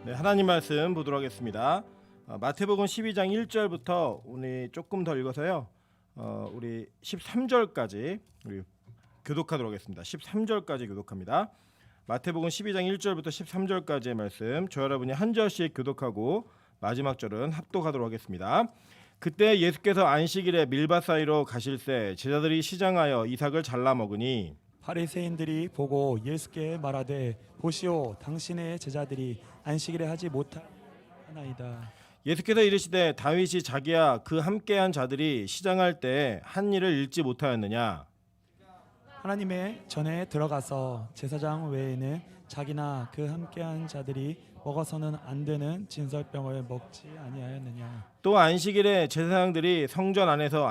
네, 하나님 말씀 보도록 하겠습니다. 마태복음 12장 1절부터 오늘 조금 더 읽어서요. 우리 13절까지 우리 교독하도록 하겠습니다. 13절까지 교독합니다. 마태복음 12장 1절부터 13절까지의 말씀 저 여러분이 한 절씩 교독하고 마지막 절은 합독하도록 하겠습니다. 그때 예수께서 안식일에 밀밭 사이로 가실새 제자들이 시장하여 이삭을 잘라 먹으니 바리새인들이 보고 예수께 말하되 보시오 당신의 제자들이 안식일에 하지 못하나이다. 예수께서 이르시되 다윗이 자기야 그 함께한 자들이 시장할 때 한 일을 잃지 못하였느냐. 하나님의 전에 들어가서 제사장 외에는 자기나 그 함께한 자들이 먹어서는 안 되는 진설병을 먹지 아니하였느냐. 또 안식일에 제사장들이 성전 안에서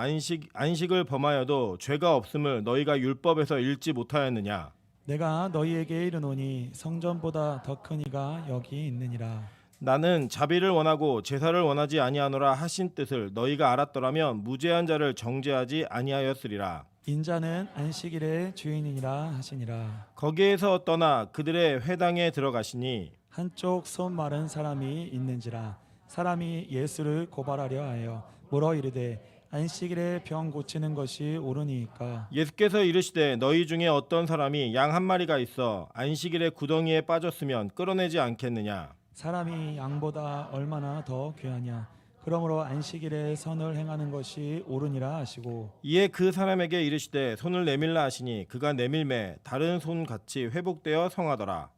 안식을 범하여도 죄가 없음을 너희가 율법에서 읽지 못하였느냐. 내가 너희에게 이르노니 성전보다 더 큰 이가 여기 있느니라. 나는 자비를 원하고 제사를 원하지 아니하노라 하신 뜻을 너희가 알았더라면 무죄한 자를 정죄하지 아니하였으리라. 인자는 안식일의 주인이니라 하시니라. 거기에서 떠나 그들의 회당에 들어가시니 한쪽 손 마른 사람이 있는지라. 사람이 예수를 고발하려 하여 물어 이르되 안식일에 병 고치는 것이 옳으니까. 예수께서 이르시되 너희 중에 어떤 사람이 양 한 마리가 있어 안식일에 구덩이에 빠졌으면 끌어내지 않겠느냐. 사람이 양보다 얼마나 더 귀하냐. 그러므로 안식일에 선을 행하는 것이 옳으니라 하시고 이에 그 사람에게 이르시되 손을 내밀라 하시니 그가 내밀매 다른 손 같이 회복되어 성하더라.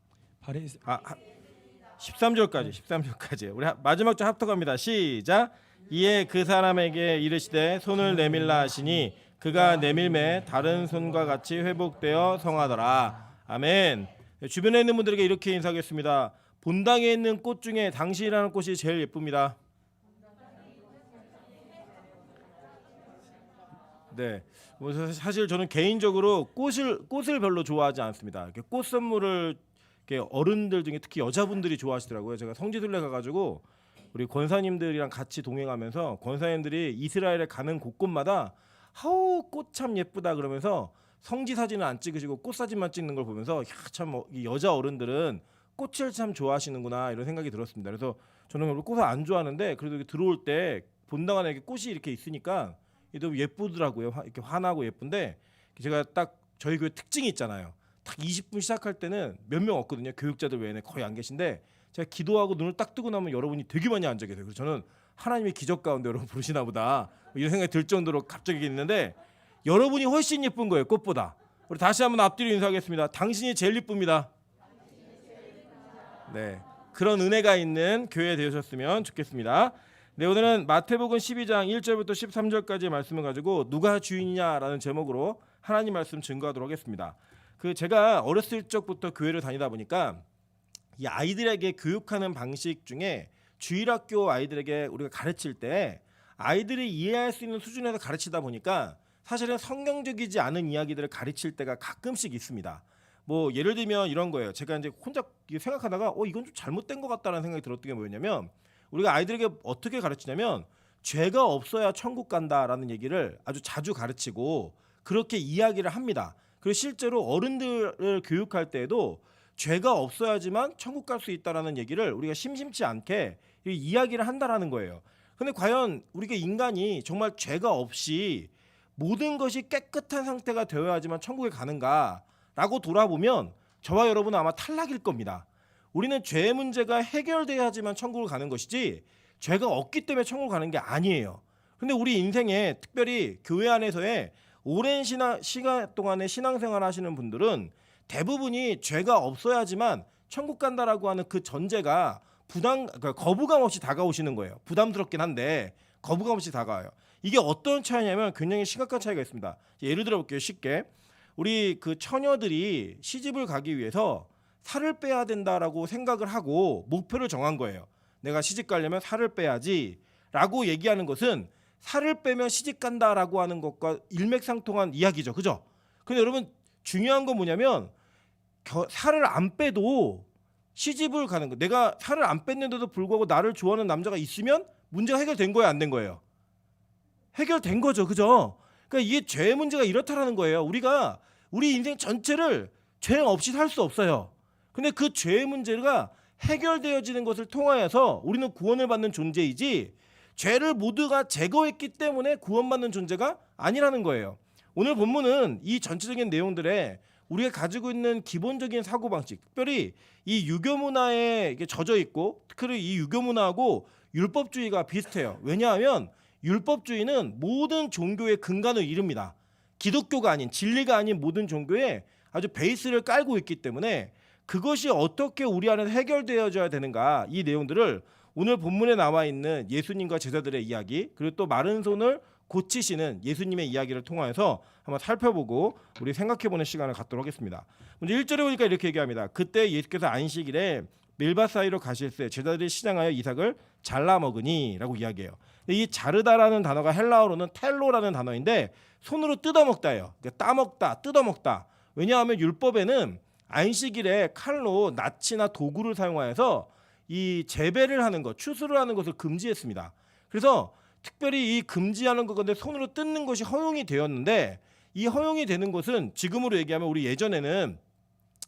13절까지 우리 마지막 절 합독합니다. 시작. 이에 그 사람에게 이르시되 손을 내밀라 하시니 그가 내밀매 다른 손과 같이 회복되어 성하더라. 아멘. 주변에 있는 분들에게 이렇게 인사하겠습니다. 본당에 있는 꽃 중에 당신이라는 꽃이 제일 예쁩니다. 네, 사실 저는 개인적으로 꽃을 별로 좋아하지 않습니다. 이렇게 꽃 선물을 이렇게 어른들 중에 특히 여자분들이 좋아하시더라고요. 제가 성지순례 가가지고 우리 권사님들이랑 같이 동행하면서 권사님들이 이스라엘에 가는 곳곳마다 하우 꽃 참 예쁘다 그러면서 성지 사진은 안 찍으시고 꽃 사진만 찍는 걸 보면서 참 이 여자 어른들은 꽃을 참 좋아하시는구나 이런 생각이 들었습니다. 그래서 저는 꽃을 안 좋아하는데 그래도 들어올 때 본당 안에 꽃이 이렇게 있으니까 또 예쁘더라고요. 이렇게 환하고 예쁜데 제가 딱 저희 교회 특징이 있잖아요. 딱 20분 시작할 때는 몇 명 없거든요. 교육자들 외에는 거의 안 계신데 제가 기도하고 눈을 딱 뜨고 나면 여러분이 되게 많이 앉아 계세요. 그래서 저는 하나님의 기적 가운데 여러분 부르시나 보다 이런 생각이 들 정도로 갑자기 있는데 여러분이 훨씬 예쁜 거예요. 꽃보다. 우리 다시 한번 앞뒤로 인사하겠습니다. 당신이 제일 예쁩니다. 네, 그런 은혜가 있는 교회 되셨으면 좋겠습니다. 네, 오늘은 마태복음 12장 1절부터 13절까지의 말씀을 가지고 누가 주인이냐라는 제목으로 하나님 말씀 증거하도록 하겠습니다. 제가 어렸을 적부터 교회를 다니다 보니까 이 아이들에게 교육하는 방식 중에 주일학교 아이들에게 우리가 가르칠 때 아이들이 이해할 수 있는 수준에서 가르치다 보니까 사실은 성경적이지 않은 이야기들을 가르칠 때가 가끔씩 있습니다. 뭐 예를 들면 이런 거예요. 제가 이제 혼자 생각하다가 이건 좀 잘못된 것 같다는 생각이 들었던 게 뭐였냐면 우리가 아이들에게 어떻게 가르치냐면 죄가 없어야 천국 간다라는 얘기를 아주 자주 가르치고 그렇게 이야기를 합니다. 그리고 실제로 어른들을 교육할 때에도 죄가 없어야지만 천국 갈 수 있다라는 얘기를 우리가 심심치 않게 이야기를 한다라는 거예요. 근데 과연 우리가 인간이 정말 죄가 없이 모든 것이 깨끗한 상태가 되어야지만 천국에 가는가라고 돌아보면 저와 여러분은 아마 탈락일 겁니다. 우리는 죄의 문제가 해결돼야지만 천국을 가는 것이지 죄가 없기 때문에 천국을 가는 게 아니에요. 근데 우리 인생에 특별히 교회 안에서의 오랜 시간 동안의 신앙생활 하시는 분들은 대부분이 죄가 없어야지만 천국 간다라고 하는 그 전제가 그러니까 거부감 없이 다가오시는 거예요. 부담스럽긴 한데 거부감 없이 다가와요. 이게 어떤 차이냐면 굉장히 심각한 차이가 있습니다. 예를 들어 볼게요. 쉽게 우리 처녀들이 시집을 가기 위해서 살을 빼야 된다라고 생각을 하고 목표를 정한 거예요. 내가 시집 가려면 살을 빼야지 라고 얘기하는 것은 살을 빼면 시집 간다라고 하는 것과 일맥상통한 이야기죠. 그죠? 근데 여러분 중요한 건 뭐냐면 살을 안 빼도 시집을 가는 거. 내가 살을 안 뺐는데도 불구하고 나를 좋아하는 남자가 있으면 문제가 해결된 거예요? 안 된 거예요? 해결된 거죠. 그죠? 그러니까 이게 죄의 문제가 이렇다라는 거예요. 우리가 우리 인생 전체를 죄 없이 살 수 없어요. 근데 그 죄의 문제가 해결되어지는 것을 통하여서 우리는 구원을 받는 존재이지 죄를 모두가 제거했기 때문에 구원받는 존재가 아니라는 거예요. 오늘 본문은 이 전체적인 내용들에 우리가 가지고 있는 기본적인 사고방식, 특별히 이 유교 문화에 젖어 있고 특히 이 유교 문화하고 율법주의가 비슷해요. 왜냐하면 율법주의는 모든 종교의 근간을 이룹니다. 기독교가 아닌 진리가 아닌 모든 종교에 아주 베이스를 깔고 있기 때문에 그것이 어떻게 우리 안에 해결되어져야 되는가, 이 내용들을 오늘 본문에 나와 있는 예수님과 제자들의 이야기, 그리고 또 마른 손을 고치시는 예수님의 이야기를 통해서 한번 살펴보고 우리 생각해보는 시간을 갖도록 하겠습니다. 먼저 1절에 보니까 이렇게 얘기합니다. 그때 예수께서 안식일에 밀밭 사이로 가실새 제자들이 시장하여 이삭을 잘라 먹으니 라고 이야기해요. 이 자르다라는 단어가 헬라어로는 텔로라는 단어인데 손으로 뜯어먹다예요. 그러니까 따먹다, 뜯어먹다. 왜냐하면 율법에는 안식일에 칼로 낫이나 도구를 사용하여서 이 재배를 하는 것, 추수를 하는 것을 금지했습니다. 그래서 특별히 이 금지하는 것 가운데 손으로 뜯는 것이 허용이 되었는데, 이 허용이 되는 것은 지금으로 얘기하면 우리 예전에는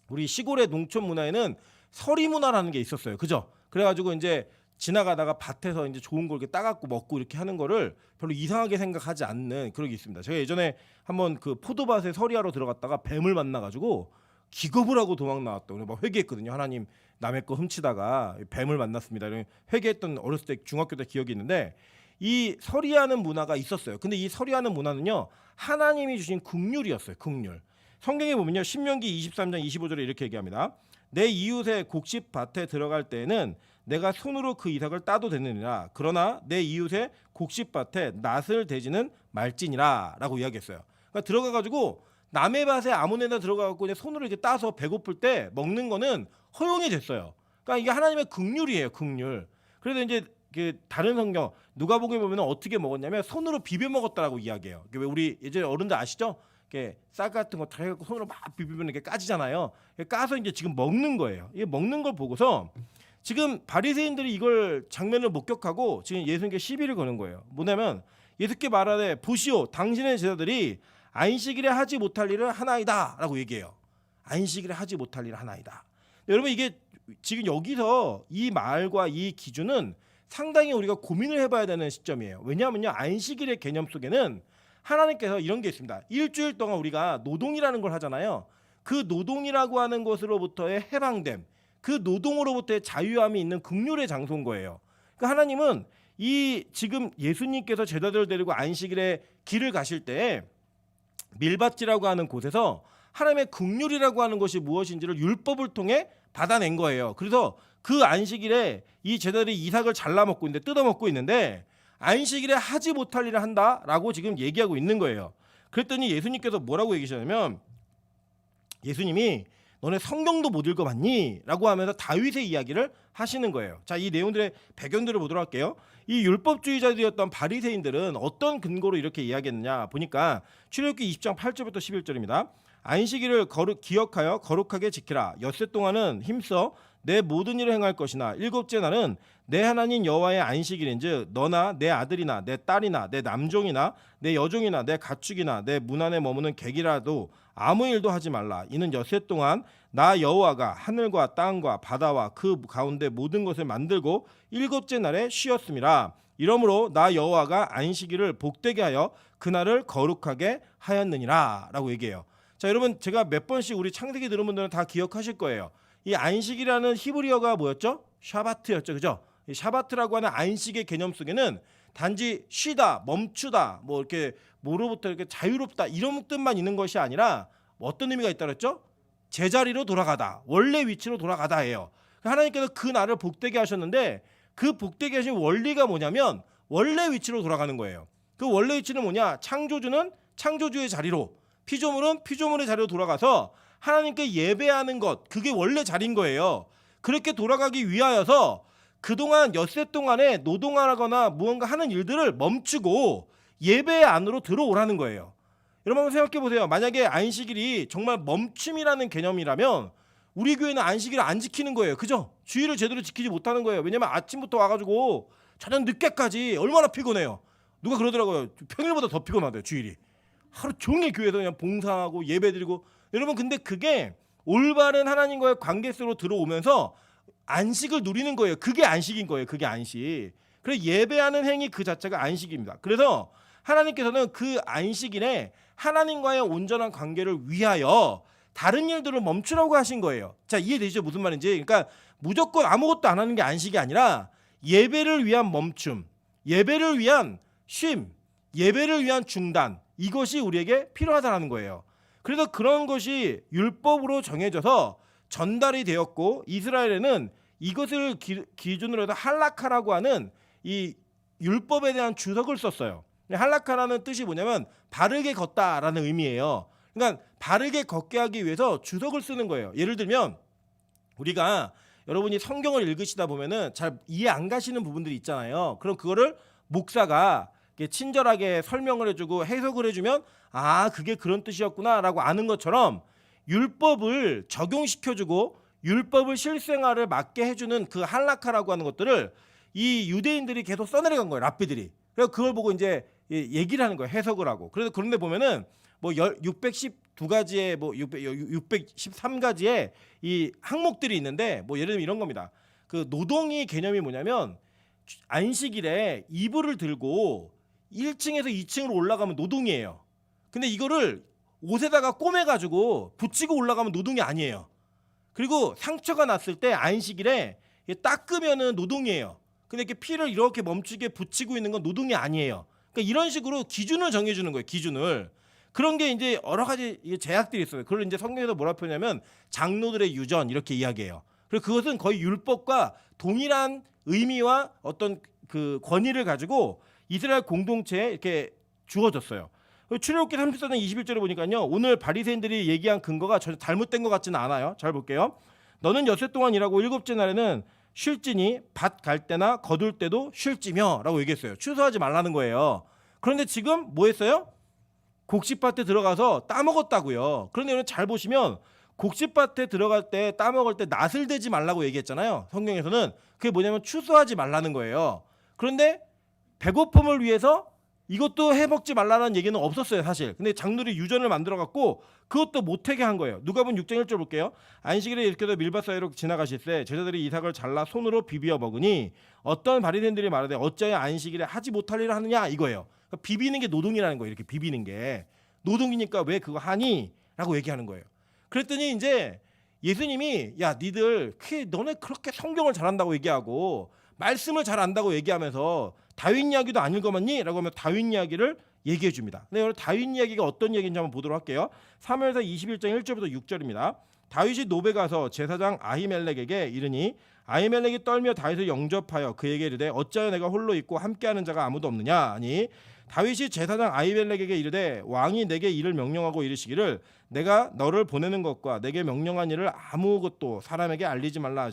우리 시골의 농촌 문화에는 서리 문화라는 게 있었어요. 그죠? 그래가지고 이제 지나가다가 밭에서 이제 좋은 걸 이렇게 따갖고 먹고 이렇게 하는 거를 별로 이상하게 생각하지 않는 그런 게 있습니다. 제가 예전에 한번 그 포도밭에 서리하러 들어갔다가 뱀을 만나가지고 기겁을 하고 도망 나왔던, 막 회개했거든요. 하나님 남의 거 훔치다가 뱀을 만났습니다. 이런 회개했던 어렸을 때 중학교 때 기억이 있는데, 이 서리하는 문화가 있었어요. 근데 이 서리하는 문화는요, 하나님이 주신 긍휼이었어요. 긍휼. 성경에 보면요, 신명기 23장 25절에 이렇게 얘기합니다. 내 이웃의 곡식밭에 들어갈 때에는 내가 손으로 그 이삭을 따도 되느니라. 그러나 내 이웃의 곡식밭에 낫을 대지는 말지니라 라고 이야기했어요. 그러니까 들어가가지고 남의 밭에 아무 데나 들어가갖고 그냥 손으로 이렇게 따서 배고플 때 먹는 거는 허용이 됐어요. 그러니까 이게 하나님의 긍휼이에요. 긍휼. 그래서 이제 그 다른 성경 누가복음에 보면 어떻게 먹었냐면 손으로 비벼 먹었다라고 이야기해요. 왜 우리 예전에 어른들 아시죠? 이렇게 쌀 같은 거 다 해갖고 손으로 막 비비면 이렇게 까지잖아요. 까서 이제 지금 먹는 거예요. 이게 먹는 걸 보고서 지금 바리새인들이 이걸 장면을 목격하고 지금 예수님께 시비를 거는 거예요. 뭐냐면 예수께 말하되 보시오, 당신의 제자들이 안식일에 하지 못할 일을 하나이다라고 얘기해요. 안식일에 하지 못할 일을 하나이다. 여러분, 이게 지금 여기서 이 말과 이 기준은 상당히 우리가 고민을 해봐야 되는 시점이에요. 왜냐하면요, 안식일의 개념 속에는 하나님께서 이런 게 있습니다. 일주일 동안 우리가 노동이라는 걸 하잖아요. 그 노동이라고 하는 것으로부터의 해방됨, 그 노동으로부터의 자유함이 있는 긍휼의 장소인 거예요. 그러니까 하나님은 이 지금 예수님께서 제자들을 데리고 안식일에 길을 가실 때 밀밭이라고 하는 곳에서 하나님의 긍휼이라고 하는 것이 무엇인지를 율법을 통해 받아낸 거예요. 그래서 그 안식일에 이 제자들이 이삭을 잘라 먹고 있는데, 뜯어 먹고 있는데 안식일에 하지 못할 일을 한다라고 지금 얘기하고 있는 거예요. 그랬더니 예수님께서 뭐라고 얘기하셨냐면, 예수님이 너네 성경도 못 읽어봤니? 라고 하면서 다윗의 이야기를 하시는 거예요. 자, 이 내용들의 배경들을 보도록 할게요. 이 율법주의자들이었던 바리새인들은 어떤 근거로 이렇게 이야기했느냐 보니까 출애굽기 20장 8절부터 11절입니다. 안식일을 기억하여 거룩하게 지키라. 엿새 동안은 힘써 내 모든 일을 행할 것이나 일곱째 날은 내 하나님 여호와의 안식일인즉 너나 내 아들이나 내 딸이나 내 남종이나 내 여종이나 내 가축이나 내 문 안에 머무는 객이라도 아무 일도 하지 말라. 이는 엿새 동안 나 여호와가 하늘과 땅과 바다와 그 가운데 모든 것을 만들고 일곱째 날에 쉬었음이라. 이러므로 나 여호와가 안식일을 복되게 하여 그날을 거룩하게 하였느니라 라고 얘기해요. 자, 여러분, 제가 몇 번씩 우리 창세기 들은 분들은 다 기억하실 거예요. 이 안식이라는 히브리어가 뭐였죠? 샤바트였죠. 그죠? 이 샤바트라고 하는 안식의 개념 속에는 단지 쉬다, 멈추다, 뭐 이렇게 뭐로부터 이렇게 자유롭다 이런 뜻만 있는 것이 아니라 어떤 의미가 있다 그랬죠? 제자리로 돌아가다, 원래 위치로 돌아가다예요. 하나님께서 그 날을 복되게 하셨는데 그 복되게 하신 원리가 뭐냐면 원래 위치로 돌아가는 거예요. 그 원래 위치는 뭐냐? 창조주는 창조주의 자리로, 피조물은 피조물의 자리로 돌아가서 하나님께 예배하는 것, 그게 원래 자리인 거예요. 그렇게 돌아가기 위하여서 그동안 엿새 동안에 노동하거나 무언가 하는 일들을 멈추고 예배 안으로 들어오라는 거예요. 여러분, 한번 생각해 보세요. 만약에 안식일이 정말 멈춤이라는 개념이라면 우리 교회는 안식일을 안 지키는 거예요. 그죠? 주일을 제대로 지키지 못하는 거예요. 왜냐면 아침부터 와가지고 저녁 늦게까지 얼마나 피곤해요. 누가 그러더라고요. 평일보다 더 피곤하대요, 주일이. 하루 종일 교회에서 그냥 봉사하고 예배드리고. 여러분, 근데 그게 올바른 하나님과의 관계 속으로 들어오면서 안식을 누리는 거예요. 그게 안식인 거예요. 그게 안식. 그래서 예배하는 행위 그 자체가 안식입니다. 그래서 하나님께서는 그 안식일에 하나님과의 온전한 관계를 위하여 다른 일들을 멈추라고 하신 거예요. 자, 이해되시죠? 무슨 말인지. 그러니까 무조건 아무것도 안 하는 게 안식이 아니라 예배를 위한 멈춤, 예배를 위한 쉼, 예배를 위한 중단, 이것이 우리에게 필요하다는 거예요. 그래서 그런 것이 율법으로 정해져서 전달이 되었고, 이스라엘에는 이것을 기준으로 해서 할라카라고 하는 이 율법에 대한 주석을 썼어요. 할라카라는 뜻이 뭐냐면 바르게 걷다라는 의미예요. 그러니까 바르게 걷게 하기 위해서 주석을 쓰는 거예요. 예를 들면 우리가 여러분이 성경을 읽으시다 보면은 잘 이해 안 가시는 부분들이 있잖아요. 그럼 그거를 목사가 친절하게 설명을 해주고 해석을 해주면 아, 그게 그런 뜻이었구나라고 아는 것처럼 율법을 적용시켜주고 율법을 실생활을 맞게 해주는 그 할라카라고 하는 것들을 이 유대인들이 계속 써내려간 거예요. 랍비들이. 그래서 그걸 보고 이제 얘기를 하는 거예요. 해석을 하고. 그래서 그런데 보면은 뭐 612가지의 뭐 613가지의 이 항목들이 있는데 뭐 예를 들면 이런 겁니다. 그 노동의 개념이 뭐냐면 안식일에 이불을 들고 1층에서 2층으로 올라가면 노동이에요. 근데 이거를 옷에다가 꼬매가지고 붙이고 올라가면 노동이 아니에요. 그리고 상처가 났을 때 안식일에 닦으면은 노동이에요. 근데 이렇게 피를 이렇게 멈추게 붙이고 있는 건 노동이 아니에요. 그러니까 이런 식으로 기준을 정해주는 거예요. 기준을. 그런 게 이제 여러 가지 제약들이 있어요. 그걸 이제 성경에서 뭐라 표현하면 장로들의 유전 이렇게 이야기해요. 그리고 그것은 거의 율법과 동일한 의미와 어떤 그 권위를 가지고 이스라엘 공동체에 이렇게 주어졌어요. 출애굽기 34장 21절에 보니까요. 오늘 바리새인들이 얘기한 근거가 전혀 잘못된 것 같지는 않아요. 잘 볼게요. 너는 엿새 동안 일하고 일곱째 날에는 쉴지니 밭 갈 때나 거둘 때도 쉴지며 라고 얘기했어요. 취소하지 말라는 거예요. 그런데 지금 뭐 했어요? 곡식밭에 들어가서 따먹었다고요. 그런데 여러분 잘 보시면 곡식밭에 들어갈 때 따먹을 때 낫을 대지 말라고 얘기했잖아요. 성경에서는 그게 뭐냐면 취소하지 말라는 거예요. 그런데 배고픔을 위해서 이것도 해먹지 말라는 얘기는 없었어요, 사실. 근데 장로들이 유전을 만들어갖고 그것도 못하게 한 거예요. 누가복음 6장 1절 볼게요. 안식일에 일으켜서 밀밭 사이로 지나가실때 제자들이 이삭을 잘라 손으로 비비어 먹으니 어떤 바리새인들이 말하되 어찌하여 안식일에 하지 못할 일을 하느냐 이거예요. 그러니까 비비는 게 노동이라는 거예요. 이렇게 비비는 게 노동이니까 왜 그거 하니? 라고 얘기하는 거예요. 그랬더니 이제 예수님이 야 니들 너네 그렇게 성경을 잘한다고 얘기하고 말씀을 잘 안다고 얘기하면서 다윗 이야기도 안 읽어봤니? 라고 하면 다윗 이야기를 얘기해 줍니다. 근데 오늘 다윗 이야기가 어떤 얘기인지 한번 보도록 할게요. 사무엘서 21장 1절부터 6절입니다. 다윗이 노베 가서 제사장 아히멜렉에게 이르니 아히멜렉이 떨며 다윗을 영접하여 그에게 이르되 어찌하여 내가 홀로 있고 함께하는 자가 아무도 없느냐 하니 다윗이 제사장 아히멜렉에게 이르되 왕이 내게 이를 명령하고 이르시기를 내가 너를 보내는 것과 내게 명령한 일을 아무것도 사람에게 알리지 말라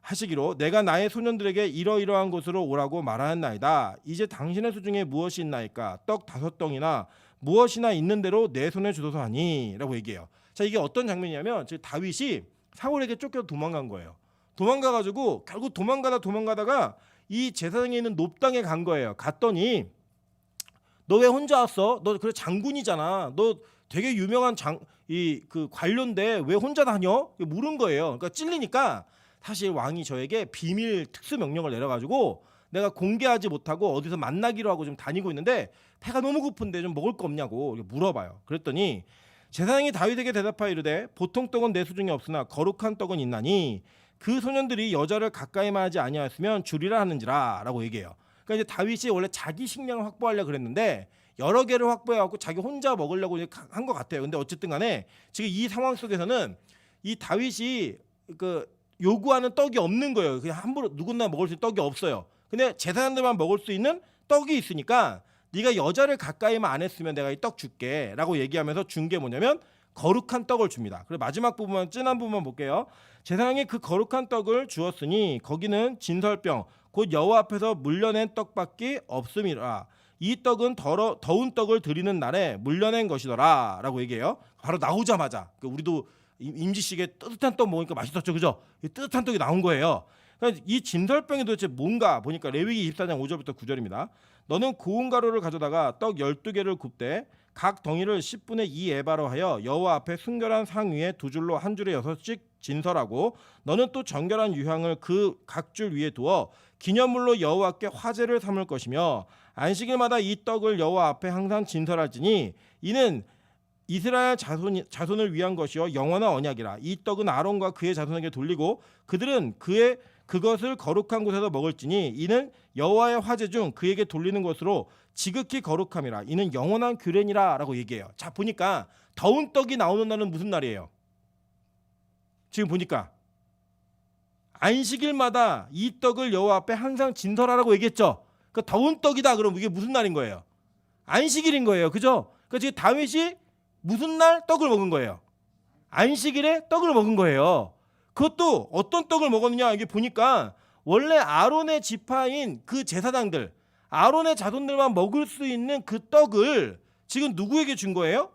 하시기로 내가 나의 소년들에게 이러이러한 곳으로 오라고 말하였나이다. 이제 당신의 수중에 무엇이 있나이까? 떡 5덩이나 무엇이나 있는 대로 내 손에 주소서 하니 라고 얘기해요. 자, 이게 어떤 장면이냐면 지금 다윗이 사울에게 쫓겨 도망간 거예요. 도망가가지고 결국 도망가다가 이 제사장에 있는 놋당에 간 거예요. 갔더니 너 왜 혼자 왔어? 너 그래 장군이잖아. 너 되게 유명한 그 관료인데 왜 혼자 다녀? 물은 거예요. 그러니까 찔리니까 사실 왕이 저에게 비밀 특수 명령을 내려가지고 내가 공개하지 못하고 어디서 만나기로 하고 좀 다니고 있는데 배가 너무 고픈데 좀 먹을 거 없냐고 물어봐요. 그랬더니 제사장이 다윗에게 대답하여 이르되 보통 떡은 내 수중에 없으나 거룩한 떡은 있나니 그 소년들이 여자를 가까이만 하지 아니하였으면 주리라 하는지라 라고 얘기해요. 그러니까 이제 다윗이 원래 자기 식량을 확보하려고 그랬는데 여러 개를 확보해갖고 자기 혼자 먹으려고 한 것 같아요. 근데 어쨌든 간에 지금 이 상황 속에서는 이 다윗이 그 요구하는 떡이 없는 거예요. 그냥 함부로 누구나 먹을 수 있는 떡이 없어요. 근데 제사장들만 먹을 수 있는 떡이 있으니까 네가 여자를 가까이만 안 했으면 내가 이 떡 줄게 라고 얘기하면서 준 게 뭐냐면 거룩한 떡을 줍니다. 그리고 마지막 부분만 진한 부분만 볼게요. 제사장이 그 거룩한 떡을 주었으니 거기는 진설병 곧 여호와 앞에서 물려낸 떡밖에 없음이라. 이 떡은 더운 떡을 드리는 날에 물려낸 것이더라 라고 얘기해요. 바로 나오자마자 우리도 임지식에 뜨뜻한 떡 먹으니까 맛있었죠, 그죠? 뜨뜻한 떡이 나온 거예요. 그러니까 이 진설병이 도대체 뭔가 보니까 레위기 24장 5절부터 9절입니다. 너는 고운 가루를 가져다가 떡 12개를 굽되 각 덩이를 10분의 2 에바로 하여 여호와 앞에 순결한 상 위에 두 줄로 한 줄에 6씩 진설하고 너는 또 정결한 유향을 그 각줄 위에 두어 기념물로 여호와께 화제를 삼을 것이며 안식일마다 이 떡을 여호와 앞에 항상 진설할지니 이는 이스라엘 자손을 위한 것이요 영원한 언약이라. 이 떡은 아론과 그의 자손에게 돌리고 그들은 그것을 거룩한 곳에서 먹을지니 이는 여호와의 화제 중 그에게 돌리는 것으로 지극히 거룩함이라. 이는 영원한 규례니라라고 얘기해요. 자, 보니까 더운 떡이 나오는 날은 무슨 날이에요? 지금 보니까 안식일마다 이 떡을 여호와 앞에 항상 진설하라고 얘기했죠. 그 더운 떡이다. 그럼 이게 무슨 날인 거예요? 안식일인 거예요. 그죠? 그러니까 지금 다윗이 무슨 날 떡을 먹은 거예요? 안식일에 떡을 먹은 거예요. 그것도 어떤 떡을 먹었느냐? 이게 보니까 원래 아론의 지파인 그 제사장들, 아론의 자손들만 먹을 수 있는 그 떡을 지금 누구에게 준 거예요?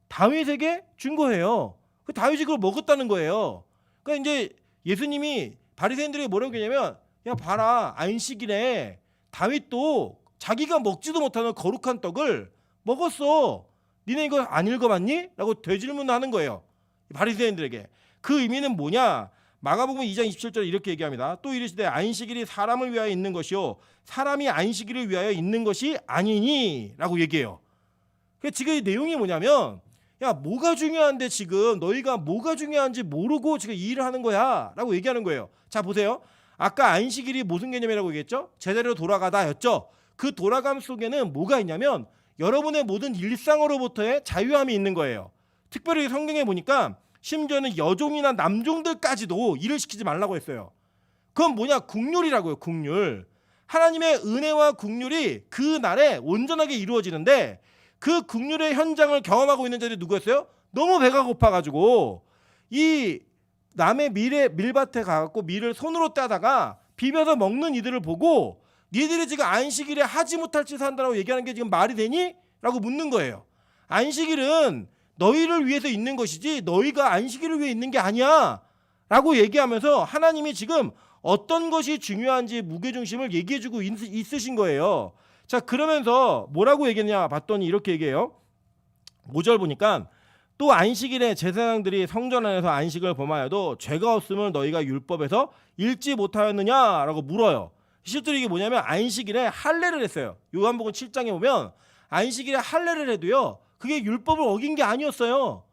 다윗에게 준 거예요. 그 다윗이 그걸 먹었다는 거예요. 그러니까 이제 예수님이 바리새인들에게 뭐라고 했냐면, 야 봐라, 안식일에 다윗도 자기가 먹지도 못하는 거룩한 떡을 먹었어. 니네 이거 안 읽어봤니? 라고 되질문하는 거예요. 바리새인들에게. 그 의미는 뭐냐? 마가복음 2장 27절에 이렇게 얘기합니다. 또 이르시되 안식일이 사람을 위하여 있는 것이요 사람이 안식일을 위하여 있는 것이 아니니 라고 얘기해요. 지금 이 내용이 뭐냐면, 야 뭐가 중요한데 지금 너희가 뭐가 중요한지 모르고 지금 이 일을 하는 거야 라고 얘기하는 거예요. 자 보세요. 아까 안식일이 무슨 개념이라고 얘기했죠? 제자리로 돌아가다 였죠. 그 돌아감 속에는 뭐가 있냐면 여러분의 모든 일상으로부터의 자유함이 있는 거예요. 특별히 성경에 보니까 심지어는 여종이나 남종들까지도 일을 시키지 말라고 했어요. 그건 뭐냐? 국률이라고요. 국률. 하나님의 은혜와 국률이 그 날에 온전하게 이루어지는데 그 국률의 현장을 경험하고 있는 자들이 누구였어요? 너무 배가 고파가지고 이 남의 밀밭에 가갖고 밀을 손으로 따다가 비벼서 먹는 이들을 보고 니들이 지금 안식일에 하지 못할 짓을 한다고 얘기하는 게 지금 말이 되니? 라고 묻는 거예요. 안식일은 너희를 위해서 있는 것이지 너희가 안식일을 위해 있는 게 아니야 라고 얘기하면서 하나님이 지금 어떤 것이 중요한지 무게중심을 얘기해주고 있으신 거예요. 자, 그러면서 뭐라고 얘기했냐 봤더니 이렇게 얘기해요. 5절 보니까 또 안식일에 제사장들이 성전 안에서 안식을 범하여도 죄가 없음을 너희가 율법에서 읽지 못하였느냐라고 물어요. 실제로 이게 뭐냐면 안식일에 할례를 했어요. 요한복음 7장에 보면 안식일에 할례를 해도요 그게 율법을 어긴 게 아니었어요.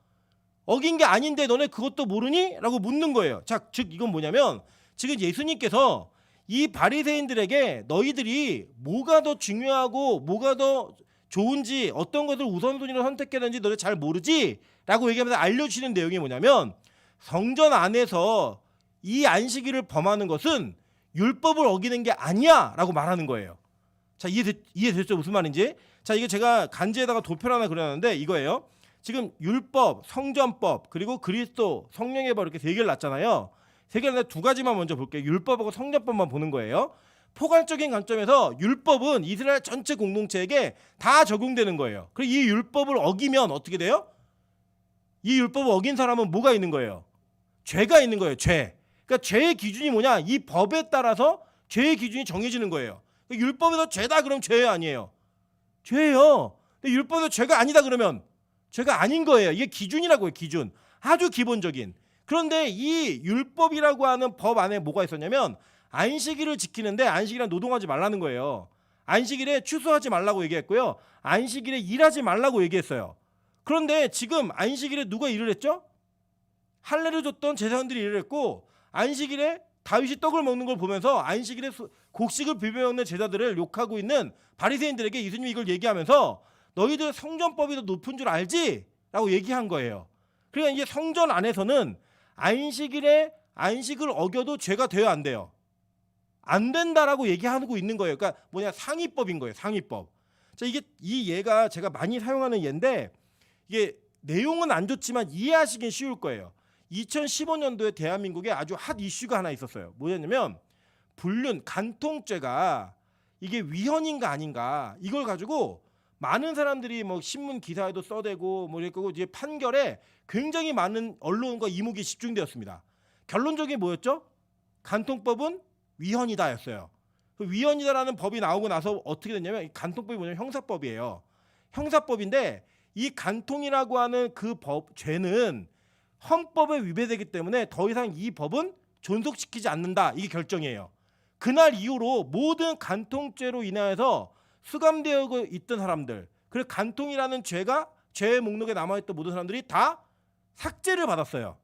어긴 게 아닌데 너네 그것도 모르니? 라고 묻는 거예요. 자, 즉 이건 뭐냐면 지금 예수님께서 이 바리새인들에게 너희들이 뭐가 더 중요하고 뭐가 더 좋은지 어떤 것을 우선순위로 선택해야 되는지 너네 잘 모르지? 라고 얘기하면서 알려주시는 내용이 뭐냐면 성전 안에서 이 안식일을 범하는 것은 율법을 어기는 게 아니야 라고 말하는 거예요. 자, 이해됐죠? 무슨 말인지? 자, 이게 제가 간지에다가 도표 하나 그려놨는데 이거예요. 지금 율법, 성전법, 그리고 그리스도, 성령의 법 이렇게 세 개를 놨잖아요. 세 개를 두 가지만 먼저 볼게요. 율법하고 성전법만 보는 거예요. 포괄적인 관점에서 율법은 이스라엘 전체 공동체에게 다 적용되는 거예요. 그리고 이 율법을 어기면 어떻게 돼요? 이 율법을 어긴 사람은 뭐가 있는 거예요? 죄가 있는 거예요. 죄. 그러니까 죄의 기준이 뭐냐? 이 법에 따라서 죄의 기준이 정해지는 거예요. 그러니까 율법에서 죄다 그럼 죄 아니에요? 죄예요. 근데 율법에서 죄가 아니다 그러면 죄가 아닌 거예요. 이게 기준이라고요. 기준. 아주 기본적인. 그런데 이 율법이라고 하는 법 안에 뭐가 있었냐면 안식일을 지키는데 안식일에 노동하지 말라는 거예요. 안식일에 추수하지 말라고 얘기했고요. 안식일에 일하지 말라고 얘기했어요. 그런데 지금 안식일에 누가 일을 했죠? 할례를 줬던 제사장들이 일을 했고 안식일에 다윗이 떡을 먹는 걸 보면서 안식일에 곡식을 비벼 먹는 제자들을 욕하고 있는 바리새인들에게 예수님이 이걸 얘기하면서 너희들 성전법이 더 높은 줄 알지? 라고 얘기한 거예요. 그러니까 이게 성전 안에서는 안식일에 안식을 어겨도 죄가 돼요, 안 돼요? 안 된다라고 얘기하고 있는 거예요. 그러니까 뭐냐, 상위법인 거예요. 상위법. 자, 이게 이 예가 제가 많이 사용하는 예인데 이게 내용은 안 좋지만 이해하시긴 쉬울 거예요. 2015년도에 대한민국에 아주 핫 이슈가 하나 있었어요. 뭐였냐면 불륜, 간통죄가 이게 위헌인가 아닌가 이걸 가지고 많은 사람들이 뭐 신문 기사에도 써대고 뭐 이랬고 이제 판결에 굉장히 많은 언론과 이목이 집중되었습니다. 결론적인 뭐였죠? 간통법은 위헌이다였어요. 그 위헌이다라는 법이 나오고 나서 어떻게 됐냐면 간통법이 뭐냐면 형사법이에요. 형사법인데 이 간통이라고 하는 그 법 죄는 헌법에 위배되기 때문에 더 이상 이 법은 존속시키지 않는다. 이게 결정이에요. 그날 이후로 모든 간통죄로 인하여서 수감되어 있던 사람들, 그리고 간통이라는 죄가 죄의 목록에 남아있던 모든 사람들이 다 삭제를 받았어요.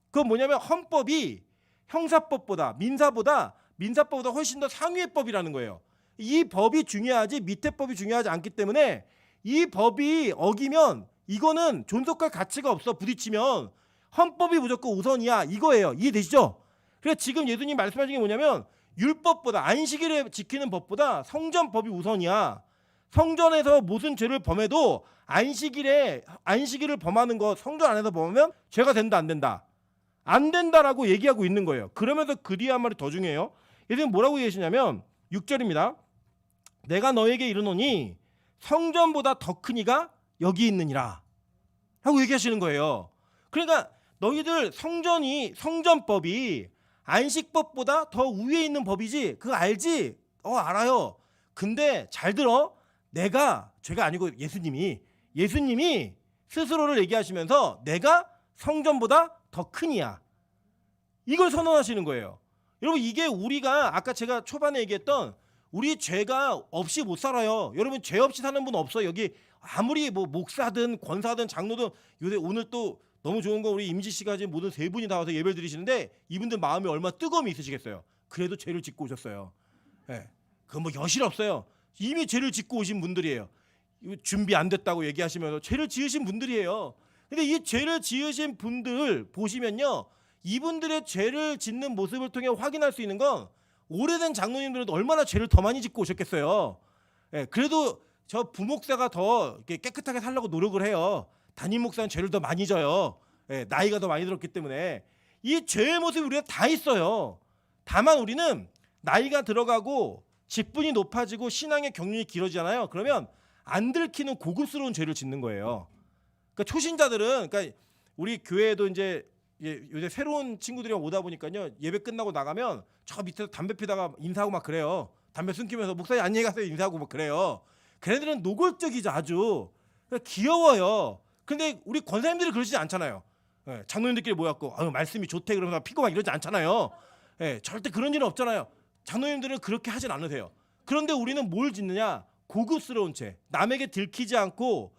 그건 뭐냐면 헌법이 형사법보다 민사법보다 훨씬 더 상위의 법이라는 거예요. 이 법이 중요하지 밑에 법이 중요하지 않기 때문에 이 법이 어기면 이거는 존속할 가치가 없어. 부딪히면 헌법이 무조건 우선이야. 이거예요. 이해되시죠? 그래서 지금 예수님 말씀하신 게 뭐냐면 율법보다 안식일을 지키는 법보다 성전법이 우선이야. 성전에서 무슨 죄를 범해도 안식일을 범하는 거 성전 안에서 범하면 죄가 된다 안 된다? 안 된다라고 얘기하고 있는 거예요. 그러면서 그 뒤에 한 말이 더 중요해요. 예수님 뭐라고 얘기하시냐면 6절입니다. 내가 너에게 이르노니 성전보다 더 큰 이가 여기 있느니라 하고 얘기하시는 거예요. 그러니까 너희들 성전법이 안식법보다 더 위에 있는 법이지 그거 알지? 알아요. 근데 잘 들어. 죄가 아니고 예수님이 스스로를 얘기하시면서 내가 성전보다 더 크니야. 이걸 선언하시는 거예요. 여러분 이게 우리가 아까 제가 초반에 얘기했던 우리 죄가 없이 못 살아요. 여러분 죄 없이 사는 분 없어요. 여기 아무리 뭐 목사든 권사든 장로든 오늘 또 너무 좋은 거 우리 임지 씨가 지금 모든 세 분이 다 와서 예배를 드리시는데 이분들 마음이 얼마나 뜨거움이 있으시겠어요. 그래도 죄를 짓고 오셨어요. 네. 그건 뭐 여실 없어요. 이미 죄를 짓고 오신 분들이에요. 준비 안 됐다고 얘기하시면서 죄를 지으신 분들이에요. 근데 이 죄를 지으신 분들 보시면요. 이분들의 죄를 짓는 모습을 통해 확인할 수 있는 건 오래된 장로님들은 얼마나 죄를 더 많이 짓고 오셨겠어요. 예, 그래도 저 부목사가 더 깨끗하게 살려고 노력을 해요. 담임 목사는 죄를 더 많이 져요. 예, 나이가 더 많이 들었기 때문에 이 죄의 모습이 우리가 다 있어요. 다만 우리는 나이가 들어가고 직분이 높아지고 신앙의 경륜이 길어지잖아요. 그러면 안 들키는 고급스러운 죄를 짓는 거예요. 그러니까 초신자들은 우리 교회에도 이제 요새 새로운 친구들이랑 오다 보니까요. 예배 끝나고 나가면 저 밑에서 담배 피다가 인사하고 막 그래요. 담배 숨기면서 목사님 안녕히 가세요 인사하고 막 그래요. 걔네들은 노골적이죠. 아주 귀여워요. 근데 우리 권사님들이 그러시지 않잖아요. 예, 장로님들끼리 모였고 말씀이 좋대 그러면서 피고 막 이러지 않잖아요. 예, 절대 그런 일은 없잖아요. 장로님들은 그렇게 하진 않으세요. 그런데 우리는 뭘 짓느냐? 고급스러운 죄. 남에게 들키지 않고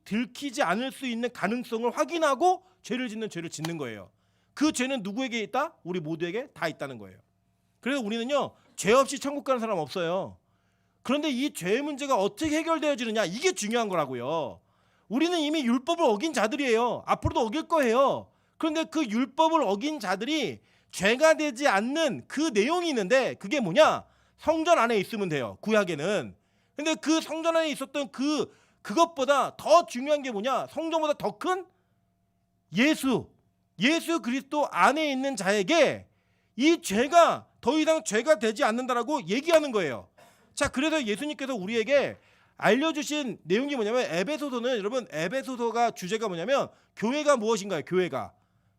들키지 않을 수 있는 가능성을 확인하고 죄를 짓는 거예요. 그 죄는 누구에게 있다? 우리 모두에게 다 있다는 거예요. 그래서 우리는요. 죄 없이 천국 가는 사람 없어요. 그런데 이 죄의 문제가 어떻게 해결되어지느냐? 이게 중요한 거라고요. 우리는 이미 율법을 어긴 자들이에요. 앞으로도 어길 거예요. 그런데 그 율법을 어긴 자들이 죄가 되지 않는 그 내용이 있는데 그게 뭐냐? 성전 안에 있으면 돼요. 구약에는. 근데 그 성전 안에 있었던 그것보다 더 중요한 게 뭐냐? 성전보다 더 큰 예수 그리스도 안에 있는 자에게 이 죄가 더 이상 죄가 되지 않는다라고 얘기하는 거예요. 자, 그래서 예수님께서 우리에게 알려주신 내용이 뭐냐면 에베소서는 여러분 에베소서가 주제가 뭐냐면 교회가 무엇인가요?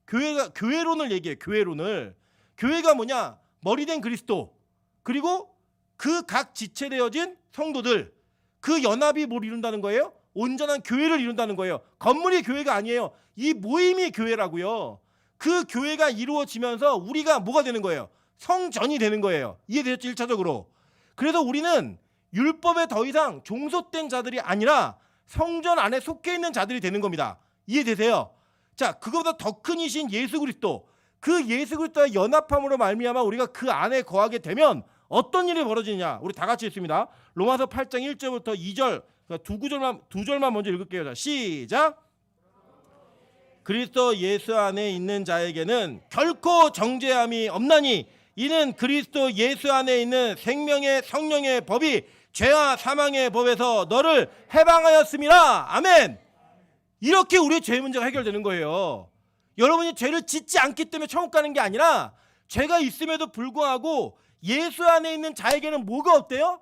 교회가 교회론을 얘기해요. 교회가 뭐냐? 머리된 그리스도 그리고 그 각 지체되어진 성도들 그 연합이 뭘 이룬다는 거예요? 온전한 교회를 이룬다는 거예요. 건물이 교회가 아니에요. 이 모임이 교회라고요. 그 교회가 이루어지면서 우리가 뭐가 되는 거예요? 성전이 되는 거예요. 이해되셨죠? 1차적으로. 그래서 우리는 율법에 더 이상 종속된 자들이 아니라 성전 안에 속해 있는 자들이 되는 겁니다. 이해되세요? 자, 그거보다 더 큰 이신 예수 그리스도, 그 예수 그리스도의 연합함으로 말미암아 우리가 그 안에 거하게 되면 어떤 일이 벌어지냐? 우리 다 같이 읽습니다. 로마서 8장 1절부터 2절 두 절만 먼저 읽을게요. 자, 시작. 그리스도 예수 안에 있는 자에게는 결코 정죄함이 없나니 이는 그리스도 예수 안에 있는 생명의 성령의 법이 죄와 사망의 법에서 너를 해방하였음이라. 아멘. 이렇게 우리의 죄 문제가 해결되는 거예요. 여러분이 죄를 짓지 않기 때문에 천국 가는 게 아니라 죄가 있음에도 불구하고 예수 안에 있는 자에게는 뭐가 없대요?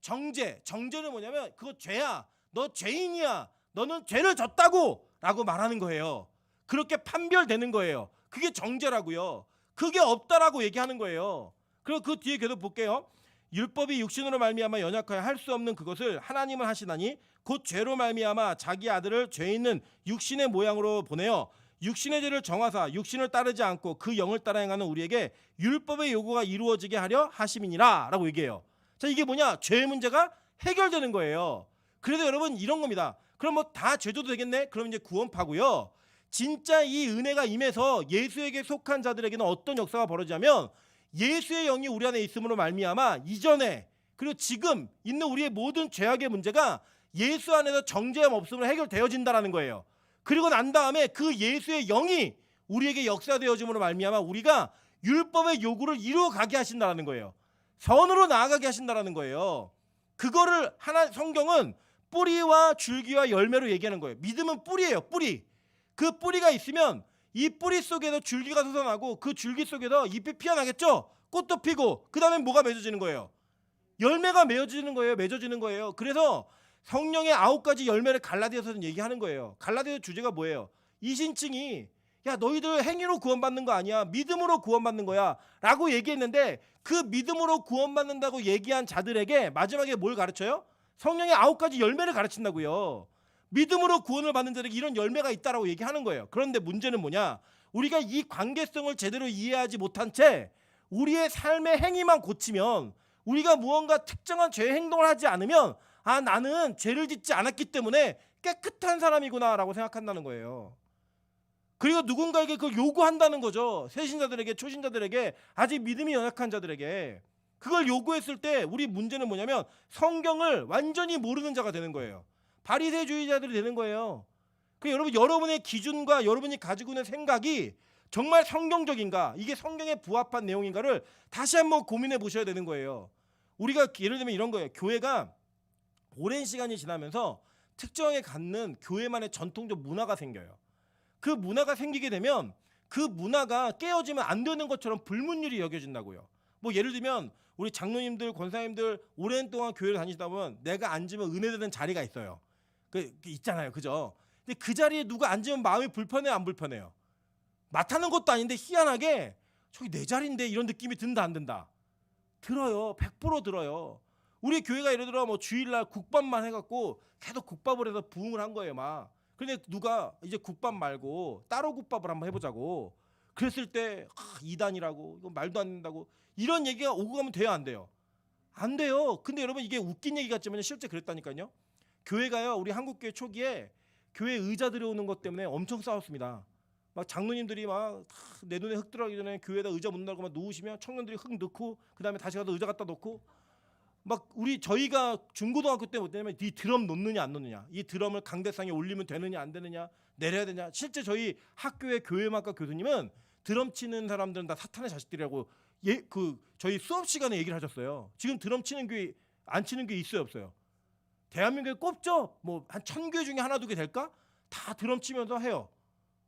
정죄는 뭐냐면 그거 죄야. 너 죄인이야. 너는 죄를 졌다고 라고 말하는 거예요. 그렇게 판별되는 거예요. 그게 정죄라고요. 그게 없다라고 얘기하는 거예요. 그리고 그 뒤에 계속 볼게요. 율법이 육신으로 말미암아 연약하여 할 수 없는 그것을 하나님은 하시나니 곧 죄로 말미암아 자기 아들을 죄 있는 육신의 모양으로 보내어 육신의 죄를 정하사 육신을 따르지 않고 그 영을 따라 행하는 우리에게 율법의 요구가 이루어지게 하려 하심이니라 라고 얘기해요. 자, 이게 뭐냐? 죄의 문제가 해결되는 거예요. 그래서 여러분 이런 겁니다. 그럼 뭐 다 죄져도 되겠네? 그럼 이제 구원파고요. 진짜 이 은혜가 임해서 예수에게 속한 자들에게는 어떤 역사가 벌어지냐면 예수의 영이 우리 안에 있음으로 말미암아 이전에 그리고 지금 있는 우리의 모든 죄악의 문제가 예수 안에서 정죄함 없음으로 해결되어진다라는 거예요. 그리고 난 다음에 그 예수의 영이 우리에게 역사되어짐으로 말미암아 우리가 율법의 요구를 이루어가게 하신다라는 거예요. 선으로 나아가게 하신다라는 거예요. 그거를 성경은 뿌리와 줄기와 열매로 얘기하는 거예요. 믿음은 뿌리예요. 뿌리. 그 뿌리가 있으면 이 뿌리 속에서 줄기가 솟아나고 그 줄기 속에서 잎이 피어나겠죠. 꽃도 피고 그 다음에 뭐가 맺어지는 거예요? 열매가 맺어지는 거예요. 그래서 성령의 9가지 열매를 갈라디아서는 얘기하는 거예요. 갈라디아 주제가 뭐예요? 이신칭이 야 너희들 행위로 구원받는 거 아니야. 믿음으로 구원받는 거야 라고 얘기했는데 그 믿음으로 구원받는다고 얘기한 자들에게 마지막에 뭘 가르쳐요? 성령의 9가지 열매를 가르친다고요. 믿음으로 구원을 받는 자들에게 이런 열매가 있다라고 얘기하는 거예요. 그런데 문제는 뭐냐? 우리가 이 관계성을 제대로 이해하지 못한 채 우리의 삶의 행위만 고치면 우리가 무언가 특정한 죄의 행동을 하지 않으면 아 나는 죄를 짓지 않았기 때문에 깨끗한 사람이구나 라고 생각한다는 거예요. 그리고 누군가에게 그걸 요구한다는 거죠. 새신자들에게 초신자들에게 아직 믿음이 연약한 자들에게 그걸 요구했을 때 우리 문제는 뭐냐면 성경을 완전히 모르는 자가 되는 거예요. 바리새주의자들이 되는 거예요. 그 여러분의 기준과 여러분이 가지고 있는 생각이 정말 성경적인가 이게 성경에 부합한 내용인가를 다시 한번 고민해 보셔야 되는 거예요. 우리가 예를 들면 이런 거예요. 교회가 오랜 시간이 지나면서 특정하게 갖는 교회만의 전통적 문화가 생겨요. 그 문화가 생기게 되면 그 문화가 깨어지면 안 되는 것처럼 불문율이 여겨진다고요. 뭐 예를 들면 우리 장로님들, 권사님들 오랜 동안 교회를 다니시다 보면 내가 앉으면 은혜되는 자리가 있어요. 그 있잖아요, 그죠? 근데 그 자리에 누가 앉으면 마음이 불편해요, 안 불편해요? 맡아는 것도 아닌데 희한하게 저기 내 자리인데 이런 느낌이 든다, 안 든다? 들어요, 100% 들어요. 우리 교회가 예를 들어 뭐 주일날 국밥만 해갖고 계속 국밥을 해서 부흥을 한 거예요, 막. 근데 누가 이제 국밥 말고 따로 국밥을 한번 해보자고. 그랬을 때 이단이라고 이거 말도 안 된다고 이런 얘기가 오고 가면 돼요, 안 돼요? 안 돼요. 근데 여러분 이게 웃긴 얘기 같지만 실제 그랬다니까요. 교회가요, 우리 한국교회 초기에 교회 의자 들여오는 것 때문에 엄청 싸웠습니다. 막 장로님들이 막 내 눈에 흙 들어가기 전에 교회에다 의자 못 넣고 막 놓으시면 청년들이 흙 넣고 그 다음에 다시 가서 의자 갖다 놓고 막 저희가 중고등학교 때 뭐냐면 이 드럼 놓느냐 안 놓느냐, 이 드럼을 강대상에 올리면 되느냐 안 되느냐, 내려야 되냐. 실제 저희 학교의 교회음악과 교수님은 드럼 치는 사람들은 다 사탄의 자식들이라고 저희 수업 시간에 얘기를 하셨어요. 지금 드럼 치는 교회 안 치는 교회 있어요, 없어요? 대한민국에 꼽죠. 뭐 한 1000교회 중에 하나 두 개 될까? 다 드럼 치면서 해요.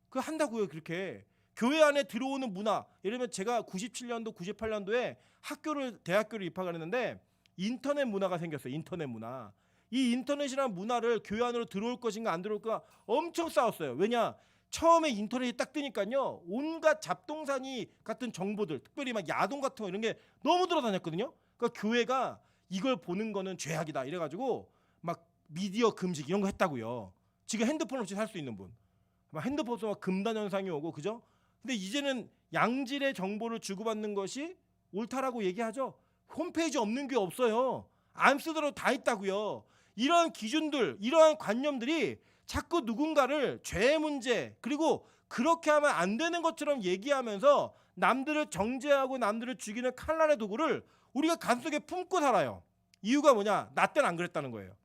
그거 한다고요. 그렇게 교회 안에 들어오는 문화. 예를 들면 제가 97년도 98년도에 대학교를 입학을 했는데 인터넷 문화가 생겼어요. 인터넷 문화. 이 인터넷이라는 문화를 교회 안으로 들어올 것인가 안 들어올까 엄청 싸웠어요. 왜냐? 처음에 인터넷이 딱 뜨니까요, 온갖 잡동사니 같은 정보들, 특별히 막 야동 같은 거 이런 게 너무 돌아다녔거든요. 그러니까 교회가 이걸 보는 거는 죄악이다 이래가지고 막 미디어 금식 이런 거 했다고요. 지금 핸드폰 없이 살 수 있는 분, 막 핸드폰 없으면 금단 현상이 오고, 그죠? 근데 이제는 양질의 정보를 주고받는 것이 옳다라고 얘기하죠. 홈페이지 없는 게 없어요. 안 쓰더라도 다 있다고요. 이러한 기준들, 이러한 관념들이 자꾸 누군가를 죄의 문제, 그리고 그렇게 하면 안 되는 것처럼 얘기하면서 남들을 정죄하고 남들을 죽이는 칼날의 도구를 우리가 가슴속에 품고 살아요. 이유가 뭐냐? 나 때는 안 그랬다는 거예요.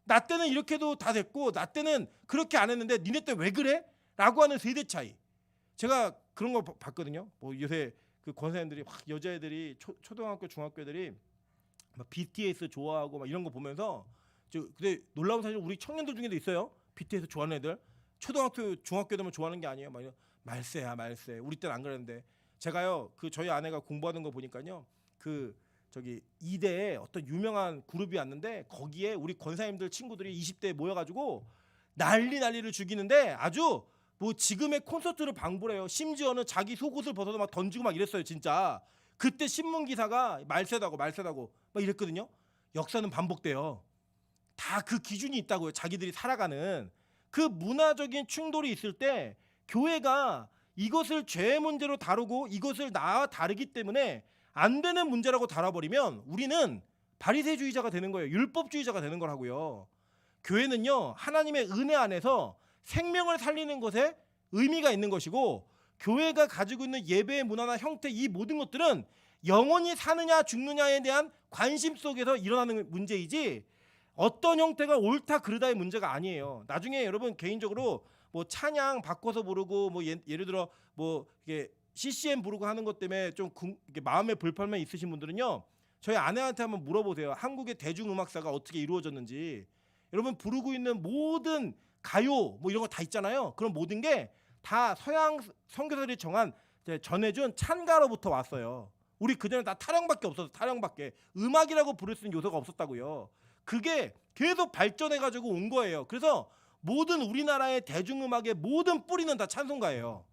나 때는 이렇게도 다 됐고 나 때는 그렇게 안 했는데 니네 때 왜 그래? 라고 하는 세대 차이. 제가 그런 거 봤거든요. 뭐 요새 그 권사님들이 막 여자애들이 초등학교 중학교 애들이 막 BTS 좋아하고 막 이런 거 보면서 근데 놀라운 사실 우리 청년들 중에도 있어요. BTS 좋아하는 애들. 초등학교 중학교 되면 좋아하는 게 아니에요. 막 말세야 말세. 우리 때는 안 그랬는데 제가요 저희 아내가 공부하는 거 보니까요 저기 이대에 어떤 유명한 그룹이 왔는데 거기에 우리 권사님들 친구들이 20대에 모여가지고 난리를 죽이는데 아주 뭐 지금의 콘서트를 방불해요. 심지어는 자기 속옷을 벗어도 막 던지고 막 이랬어요, 진짜. 그때 신문 기사가 말세다고 막 이랬거든요. 역사는 반복돼요. 다 그 기준이 있다고요. 자기들이 살아가는 그 문화적인 충돌이 있을 때 교회가 이것을 죄의 문제로 다루고 이것을 나와 다르기 때문에 안 되는 문제라고 다뤄버리면 우리는 바리새주의자가 되는 거예요. 율법주의자가 되는 거라고요. 교회는요, 하나님의 은혜 안에서 생명을 살리는 것에 의미가 있는 것이고, 교회가 가지고 있는 예배의 문화나 형태, 이 모든 것들은 영원히 사느냐 죽느냐에 대한 관심 속에서 일어나는 문제이지 어떤 형태가 옳다 그르다의 문제가 아니에요. 나중에 여러분 개인적으로 뭐 찬양 바꿔서 부르고 뭐 예를 들어 뭐 이게 CCM 부르고 하는 것 때문에 좀 이게 마음에 불편함이 있으신 분들은요, 저희 아내한테 한번 물어보세요. 한국의 대중음악사가 어떻게 이루어졌는지. 여러분 부르고 있는 모든 가요 뭐 이런 거 다 있잖아요. 그런 모든 게 다 서양 선교사들이 정한 전해준 찬가로부터 왔어요. 우리 그전에 다 타령밖에 없었어. 타령밖에. 음악이라고 부를 수 있는 요소가 없었다고요. 그게 계속 발전해가지고 온 거예요. 그래서 모든 우리나라의 대중음악의 모든 뿌리는 다 찬송가예요.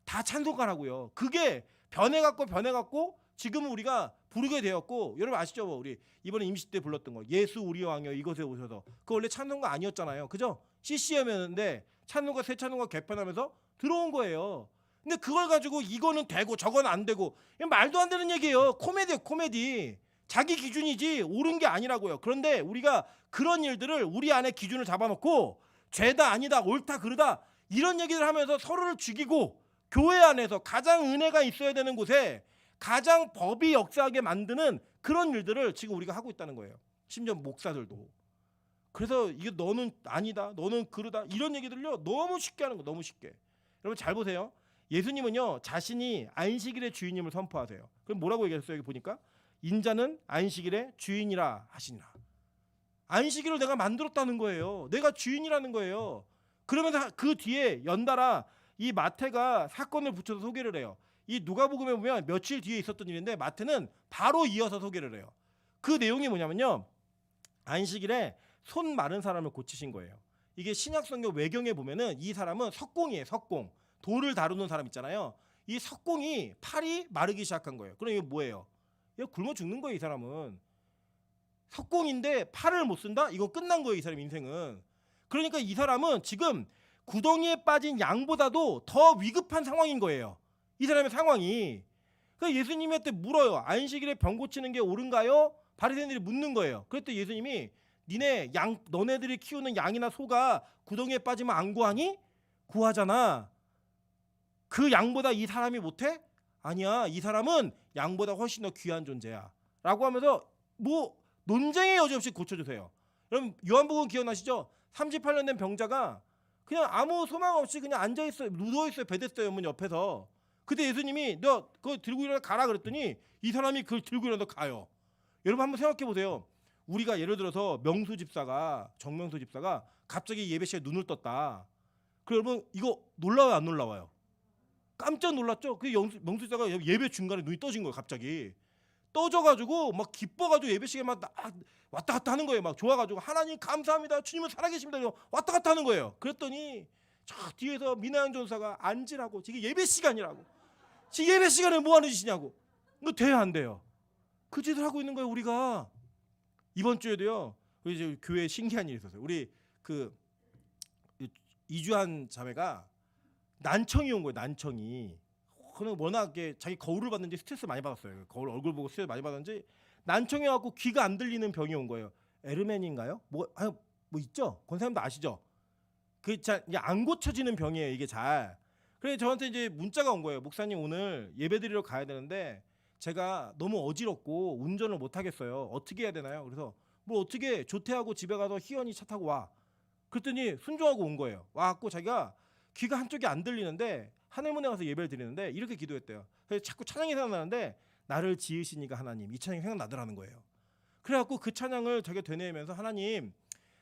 다 찬송가라고요. 그게 변해갖고 지금은 우리가 부르게 되었고, 여러분 아시죠? 우리 이번에 임시 때 불렀던 거 예수 우리 왕이여 이곳에 오셔서, 그거 원래 찬송가 아니었잖아요. 그죠? CCM이었는데 찬송가 새 찬송가 개편하면서 들어온 거예요. 근데 그걸 가지고 이거는 되고 저건 안 되고, 이건 말도 안 되는 얘기예요. 코미디예요, 코미디. 자기 기준이지 옳은 게 아니라고요. 그런데 우리가 그런 일들을 우리 안에 기준을 잡아놓고 죄다 아니다 옳다 그르다 이런 얘기를 하면서 서로를 죽이고, 교회 안에서 가장 은혜가 있어야 되는 곳에 가장 법이 역사하게 만드는 그런 일들을 지금 우리가 하고 있다는 거예요. 심지어 목사들도. 그래서 이게 너는 아니다, 너는 그르다 이런 얘기들을요 너무 쉽게 하는 거, 너무 쉽게. 여러분 잘 보세요. 예수님은요 자신이 안식일의 주인임을 선포하세요. 그럼 뭐라고 얘기했어요? 여기 보니까 인자는 안식일의 주인이라 하시니라. 안식일을 내가 만들었다는 거예요. 내가 주인이라는 거예요. 그러면서 그 뒤에 연달아 이 마태가 사건을 붙여서 소개를 해요. 이 누가복음에 보면 며칠 뒤에 있었던 일인데 마태는 바로 이어서 소개를 해요. 그 내용이 뭐냐면요, 안식일에 손 마른 사람을 고치신 거예요. 이게 신약성경 외경에 보면은 이 사람은 석공이에요. 석공. 돌을 다루는 사람 있잖아요. 이 석공이 팔이 마르기 시작한 거예요. 그럼 이게 뭐예요? 이거 굶어 죽는 거예요. 이 사람은 석공인데 팔을 못 쓴다? 이거 끝난 거예요. 이 사람 인생은. 그러니까 이 사람은 지금 구덩이에 빠진 양보다도 더 위급한 상황인 거예요. 이 사람의 상황이. 그래서 예수님한테 물어요. 안식일에 병 고치는 게 옳은가요? 바리새인들이 묻는 거예요. 그랬더니 예수님이 너네들이 키우는 양이나 소가 구덩이에 빠지면 안 구하니? 구하잖아. 그 양보다 이 사람이 못해? 아니야. 이 사람은 양보다 훨씬 더 귀한 존재야. 라고 하면서 뭐 논쟁의 여지 없이 고쳐주세요. 여러분 요한복음 기억나시죠? 38년 된 병자가 그냥 아무 소망 없이 그냥 앉아있어요. 누워있어요. 베데스다 연문 옆에서. 그때 예수님이 너 그거 들고 일어나 가라 그랬더니 이 사람이 그걸 들고 일어나 가요. 여러분 한번 생각해 보세요. 우리가 예를 들어서 정명수 집사가 갑자기 예배 시간에 눈을 떴다. 그럼 여러분 이거 놀라워요, 안 놀라워요? 깜짝 놀랐죠? 그 명수 집사가 예배 중간에 눈이 떠진 거예요. 갑자기 떠져가지고 막 기뻐가지고 예배 시간에 막 왔다 갔다 하는 거예요. 막 좋아가지고 하나님 감사합니다, 주님은 살아계십니다, 왔다 갔다 하는 거예요. 그랬더니 저 뒤에서 민하영 전사가 앉으라고, 지금 예배 시간이라고, 지금 예배 시간에 뭐 하는 짓이냐고. 이거 돼야 안 돼요? 그 짓을 하고 있는 거예요. 우리가 이번 주에도요 이제 교회에 신기한 일이 있었어요. 우리 그 이주한 자매가 난청이 온 거예요. 난청이. 그는 워낙 자기 거울을 봤는지 스트레스 많이 받았어요. 거울 얼굴 보고 스트레스 많이 받았는지 난청이 갖고 귀가 안 들리는 병이 온 거예요. 에르멘인가요? 뭐 있죠? 권사님도 아시죠? 그 잘 안 고쳐지는 병이에요. 이게 잘. 그래서 저한테 이제 문자가 온 거예요. 목사님 오늘 예배드리러 가야 되는데 제가 너무 어지럽고 운전을 못 하겠어요. 어떻게 해야 되나요? 그래서 뭐 어떻게 조퇴하고 집에 가서 희연히 차 타고 와. 그랬더니 순종하고 온 거예요. 와갖고 자기가 귀가 한쪽이 안 들리는데 하늘문에 가서 예배를 드리는데 이렇게 기도했대요. 그래서 자꾸 찬양이 생각나는데 나를 지으시니까 하나님, 이 찬양이 생각나더라는 거예요. 그래갖고 그 찬양을 자기가 되뇌면서 하나님,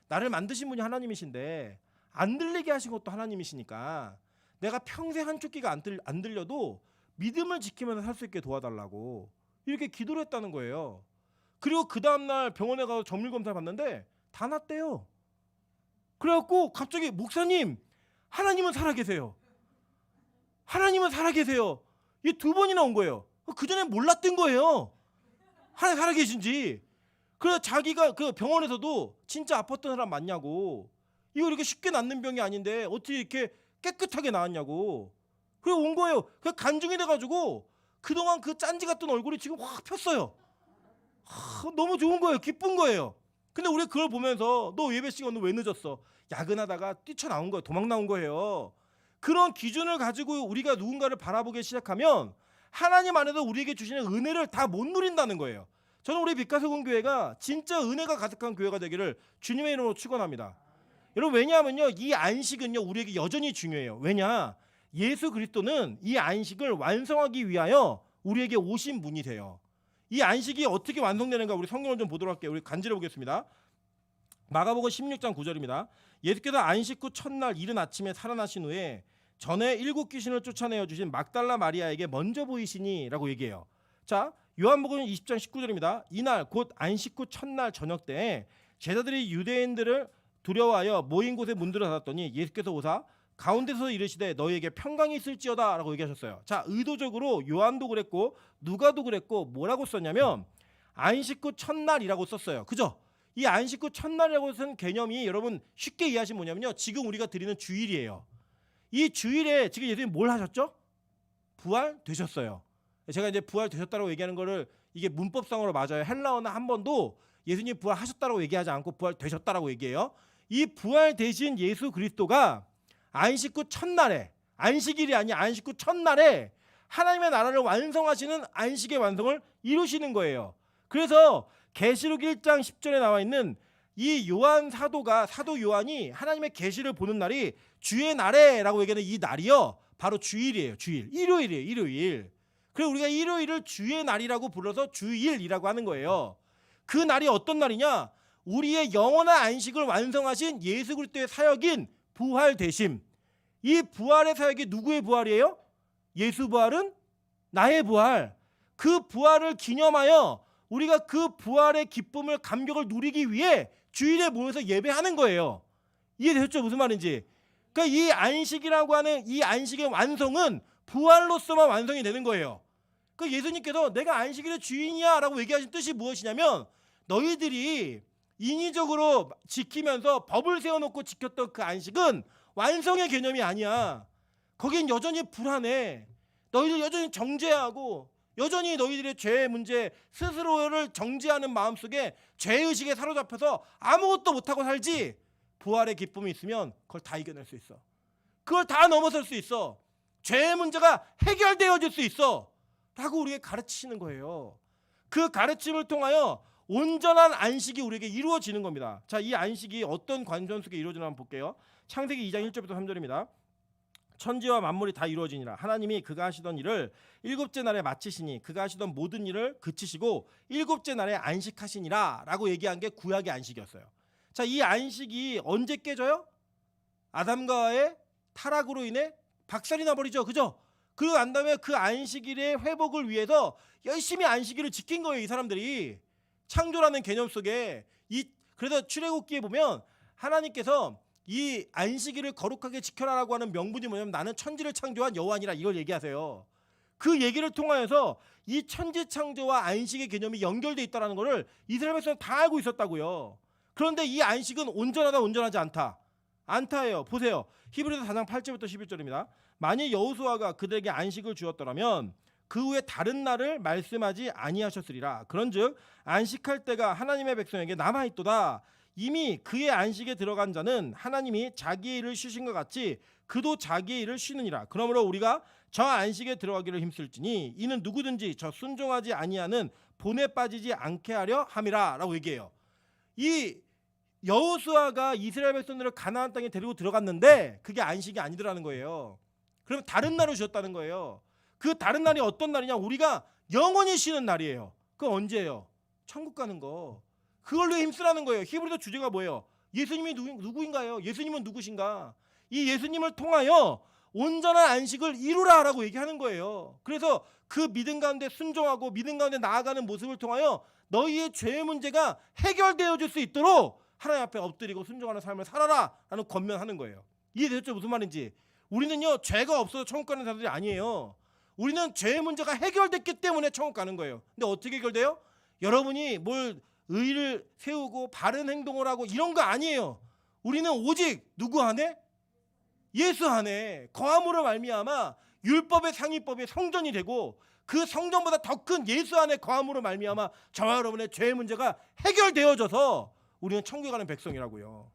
나를 만드신 분이 하나님이신데 안 들리게 하신 것도 하나님이시니까 내가 평생 한쪽 귀가 안 들려도 믿음을 지키면서 살 수 있게 도와달라고 이렇게 기도를 했다는 거예요. 그리고 그 다음날 병원에 가서 정밀 검사를 받는데 다 낫대요. 그래갖고 갑자기 목사님, 하나님은 살아계세요. 하나님은 살아계세요. 이게 2번이나 온 거예요. 그전에 몰랐던 거예요. 하나님 살아계신지. 그래서 자기가 그 병원에서도 진짜 아팠던 사람 맞냐고, 이거 이렇게 쉽게 낫는 병이 아닌데 어떻게 이렇게 깨끗하게 나왔냐고. 그래 온 거예요. 그 간증이 돼가지고 그동안 그 짠지 같던 얼굴이 지금 확 폈어요. 너무 좋은 거예요. 기쁜 거예요. 근데 우리 그걸 보면서 너 예배 시간 너 왜 늦었어? 야근하다가 뛰쳐나온 거예요. 도망 나온 거예요. 그런 기준을 가지고 우리가 누군가를 바라보기 시작하면 하나님 안에서 우리에게 주시는 은혜를 다 못 누린다는 거예요. 저는 우리 빛가서군 교회가 진짜 은혜가 가득한 교회가 되기를 주님의 이름으로 축원합니다. 여러분 왜냐하면요 이 안식은요 우리에게 여전히 중요해요. 왜냐 예수 그리스도는 이 안식을 완성하기 위하여 우리에게 오신 분이 돼요. 이 안식이 어떻게 완성되는가 우리 성경을 좀 보도록 할게요. 우리 간지러 보겠습니다. 마가복음 16장 9절입니다. 예수께서 안식 후 첫날 이른 아침에 살아나신 후에 전에 7 귀신을 쫓아내어 주신 막달라 마리아에게 먼저 보이시니 라고 얘기해요. 자 요한복음 20장 19절입니다. 이날 곧 안식 후 첫날 저녁 때에 제자들이 유대인들을 두려워하여 모인 곳에 문들어 닫았더니 예수께서 오사 가운데서 이르시되 너희에게 평강이 있을지어다 라고 얘기하셨어요. 자 의도적으로 요한도 그랬고 누가도 그랬고 뭐라고 썼냐면 안식 후 첫날이라고 썼어요. 그죠? 이 안식 후 첫날이라고 쓴 개념이 여러분 쉽게 이해하시면 뭐냐면요 지금 우리가 드리는 주일이에요. 이 주일에 지금 예수님 뭘 하셨죠? 부활되셨어요. 제가 이제 부활되셨다고 얘기하는 거를 이게 문법상으로 맞아요. 헬라어는 한 번도 예수님 부활하셨다라고 얘기하지 않고 부활되셨다라고 얘기해요. 이 부활되신 예수 그리스도가 안식 후 첫날에 안식일이 아니라 안식 후 첫날에 하나님의 나라를 완성하시는 안식의 완성을 이루시는 거예요. 그래서 계시록 1장 10절에 나와 있는 이 요한 사도가 사도 요한이 하나님의 계시를 보는 날이 주의 날에라고 얘기하는 이 날이요 바로 주일이에요. 주일 일요일이에요. 일요일. 그래서 우리가 일요일을 주의 날이라고 불러서 주일이라고 하는 거예요. 그 날이 어떤 날이냐? 우리의 영원한 안식을 완성하신 예수 그리스도의 사역인 부활되심. 이 부활의 사역이 누구의 부활이에요? 예수 부활은 나의 부활. 그 부활을 기념하여 우리가 그 부활의 기쁨을 감격을 누리기 위해 주일에 모여서 예배하는 거예요. 이해되셨죠? 무슨 말인지. 그러니까 이 안식이라고 하는 이 안식의 완성은 부활로서만 완성이 되는 거예요. 그 예수님께서 내가 안식일의 주인이야 라고 얘기하신 뜻이 무엇이냐면 너희들이 인위적으로 지키면서 법을 세워놓고 지켰던 그 안식은 완성의 개념이 아니야. 거긴 여전히 불안해. 너희들 여전히 정죄하고 여전히 너희들의 죄의 문제 스스로를 정죄하는 마음속에 죄의식에 사로잡혀서 아무것도 못하고 살지. 부활의 기쁨이 있으면 그걸 다 이겨낼 수 있어. 그걸 다 넘어설 수 있어. 죄의 문제가 해결되어질 수 있어 라고 우리에게 가르치시는 거예요. 그 가르침을 통하여 온전한 안식이 우리에게 이루어지는 겁니다. 자, 이 안식이 어떤 관점 속에 이루어지나 한번 볼게요. 창세기 2장 1절부터 3절입니다. 천지와 만물이 다 이루어지니라. 하나님이 그가 하시던 일을 일곱째 날에 마치시니 그가 하시던 모든 일을 그치시고 일곱째 날에 안식하시니라 라고 얘기한 게 구약의 안식이었어요. 자, 이 안식이 언제 깨져요? 아담과 하와의 타락으로 인해 박살이 나버리죠. 그죠? 그리고 난 다음에 그 안식일의 회복을 위해서 열심히 안식일을 지킨 거예요. 이 사람들이. 창조라는 개념 속에 그래서 출애굽기에 보면 하나님께서 이 안식일을 거룩하게 지켜라라고 하는 명분이 뭐냐면 나는 천지를 창조한 여호와니라 이걸 얘기하세요. 그 얘기를 통하여서 이 천지 창조와 안식의 개념이 연결돼 있다는 것을 이스라엘 백성은 다 알고 있었다고요. 그런데 이 안식은 온전하다 온전하지 않다예요. 보세요. 히브리서 4장 8절부터 11절입니다. 만일 여호수아가 그들에게 안식을 주었더라면 그 후에 다른 날을 말씀하지 아니하셨으리라. 그런즉 안식할 때가 하나님의 백성에게 남아있도다. 이미 그의 안식에 들어간 자는 하나님이 자기의 일을 쉬신 것 같이 그도 자기의 일을 쉬느니라. 그러므로 우리가 저 안식에 들어가기를 힘쓸지니 이는 누구든지 저 순종하지 아니하는 본에 빠지지 않게 하려 함이라 라고 얘기해요. 이 여호수아가 이스라엘 백성들을 가나안 땅에 데리고 들어갔는데 그게 안식이 아니더라는 거예요. 그럼 다른 날을 주셨다는 거예요. 그 다른 날이 어떤 날이냐? 우리가 영원히 쉬는 날이에요. 그건 언제예요? 천국 가는 거. 그걸로 힘쓰라는 거예요. 히브리서 주제가 뭐예요? 예수님이 누구인가요? 예수님은 누구신가? 이 예수님을 통하여 온전한 안식을 이루라라고 얘기하는 거예요. 그래서 그 믿음 가운데 순종하고 믿음 가운데 나아가는 모습을 통하여 너희의 죄의 문제가 해결되어질 수 있도록 하나님 앞에 엎드리고 순종하는 삶을 살아라라는 권면하는 거예요. 이해되셨죠? 무슨 말인지. 우리는요 죄가 없어서 천국 가는 사람들이 아니에요. 우리는 죄의 문제가 해결됐기 때문에 천국 가는 거예요. 근데 어떻게 해결돼요? 여러분이 뭘 의를 세우고 바른 행동을 하고 이런 거 아니에요. 우리는 오직 누구 안에? 예수 안에 거함으로 말미암아 율법의 상위법이 성전이 되고 그 성전보다 더 큰 예수 안에 거함으로 말미암아 저와 여러분의 죄의 문제가 해결되어져서 우리는 천국에 가는 백성이라고요.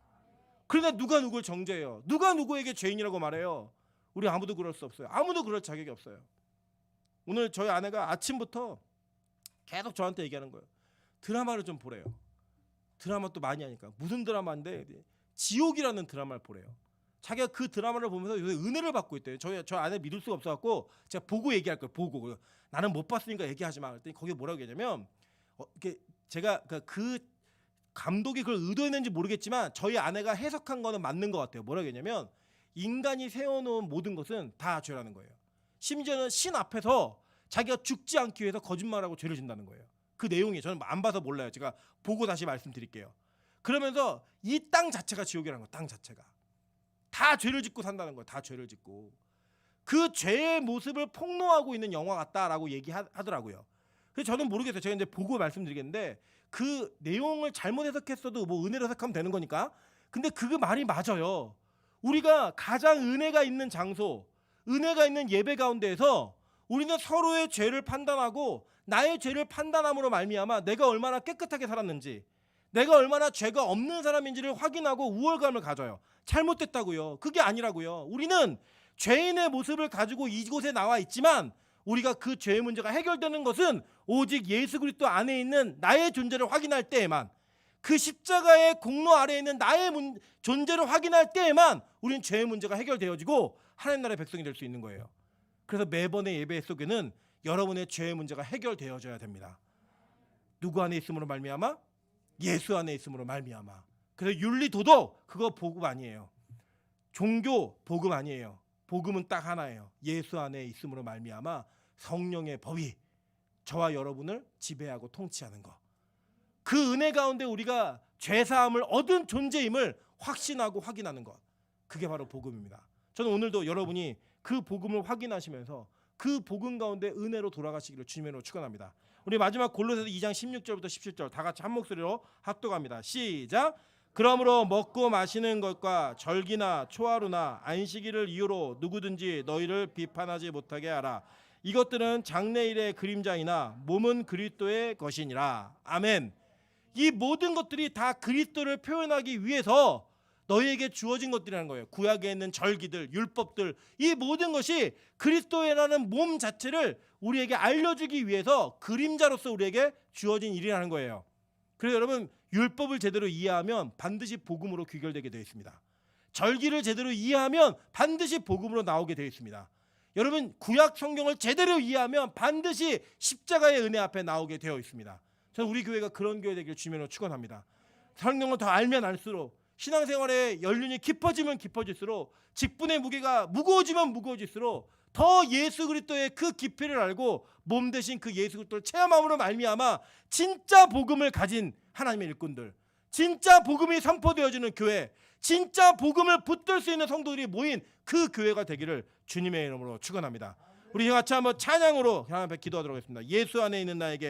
그런데 누가 누구를 정죄해요? 누가 누구에게 죄인이라고 말해요? 우리 아무도 그럴 수 없어요. 아무도 그럴 자격이 없어요. 오늘 저희 아내가 아침부터 계속 저한테 얘기하는 거예요. 드라마를 좀 보래요. 드라마 또 많이 하니까. 무슨 드라마인데 지옥이라는 드라마를 보래요. 자기가 그 드라마를 보면서 요새 은혜를 받고 있대요. 저 아내 믿을 수가 없어갖고 제가 보고 얘기할 거예요. 보고. 나는 못 봤으니까 얘기하지 마. 그랬더니 거기에 뭐라고 얘기하냐면 이렇게 제가 그 감독이 그걸 의도했는지 모르겠지만 저희 아내가 해석한 거는 맞는 것 같아요. 뭐라고 했냐면 인간이 세워놓은 모든 것은 다 죄라는 거예요. 심지어는 신 앞에서 자기가 죽지 않기 위해서 거짓말하고 죄를 짓는다는 거예요. 그 내용이 저는 안 봐서 몰라요. 제가 보고 다시 말씀드릴게요. 그러면서 이 땅 자체가 지옥이라는 거예요. 땅 자체가. 다 죄를 짓고 산다는 거예요. 다 죄를 짓고. 그 죄의 모습을 폭로하고 있는 영화 같다라고 얘기하더라고요. 그래서 저는 모르겠어요. 제가 이제 보고 말씀드리겠는데 그 내용을 잘못 해석했어도 뭐 은혜로 해석하면 되는 거니까. 근데 그 말이 맞아요. 우리가 가장 은혜가 있는 장소, 은혜가 있는 예배 가운데에서 우리는 서로의 죄를 판단하고 나의 죄를 판단함으로 말미암아 내가 얼마나 깨끗하게 살았는지, 내가 얼마나 죄가 없는 사람인지를 확인하고 우월감을 가져요. 잘못됐다고요. 그게 아니라고요. 우리는 죄인의 모습을 가지고 이곳에 나와 있지만 우리가 그 죄의 문제가 해결되는 것은 오직 예수 그리스도 안에 있는 나의 존재를 확인할 때에만, 그 십자가의 공로 아래에 있는 나의 존재를 확인할 때에만 우리는 죄의 문제가 해결되어지고 하나님 나라의 백성이 될 수 있는 거예요. 그래서 매번의 예배 속에는 여러분의 죄의 문제가 해결되어져야 됩니다. 누구 안에 있음으로 말미암아? 예수 안에 있음으로 말미암아. 그래서 윤리 도덕 그거 복음 아니에요. 종교 복음 아니에요. 복음은 딱 하나예요. 예수 안에 있음으로 말미암아 성령의 법이 저와 여러분을 지배하고 통치하는 것. 그 은혜 가운데 우리가 죄사함을 얻은 존재임을 확신하고 확인하는 것. 그게 바로 복음입니다. 저는 오늘도 여러분이 그 복음을 확인하시면서 그 복음 가운데 은혜로 돌아가시기를 주님의 이름으로 축원합니다. 우리 마지막 골로새서 2장 16절부터 17절 다 같이 한 목소리로 합독합니다. 시작. 그러므로 먹고 마시는 것과 절기나 초하루나 안식일을 이유로 누구든지 너희를 비판하지 못하게 하라. 이것들은 장래일의 그림자이나 몸은 그리스도의 것이니라. 아멘. 이 모든 것들이 다 그리스도를 표현하기 위해서 너희에게 주어진 것들이라는 거예요. 구약에 있는 절기들, 율법들, 이 모든 것이 그리스도라는 몸 자체를 우리에게 알려주기 위해서 그림자로서 우리에게 주어진 일이라는 거예요. 그래서 여러분 율법을 제대로 이해하면 반드시 복음으로 귀결되게 되어 있습니다. 절기를 제대로 이해하면 반드시 복음으로 나오게 되어 있습니다. 여러분 구약 성경을 제대로 이해하면 반드시 십자가의 은혜 앞에 나오게 되어 있습니다. 저는 우리 교회가 그런 교회 되기를 주님으로 축원합니다. 성경을 더 알면 알수록 신앙생활의 연륜이 깊어지면 깊어질수록 직분의 무게가 무거워지면 무거워질수록 더 예수 그리스도의 그 깊이를 알고 몸 대신 그 예수 그리스도를 체험함으로 말미암아 진짜 복음을 가진 하나님의 일꾼들, 진짜 복음이 선포되어지는 교회, 진짜 복음을 붙들 수 있는 성도들이 모인 그 교회가 되기를 주님의 이름으로 축원합니다. 우리 같이 한번 찬양으로 하나님 앞에 기도하도록 하겠습니다. 예수 안에 있는 나에게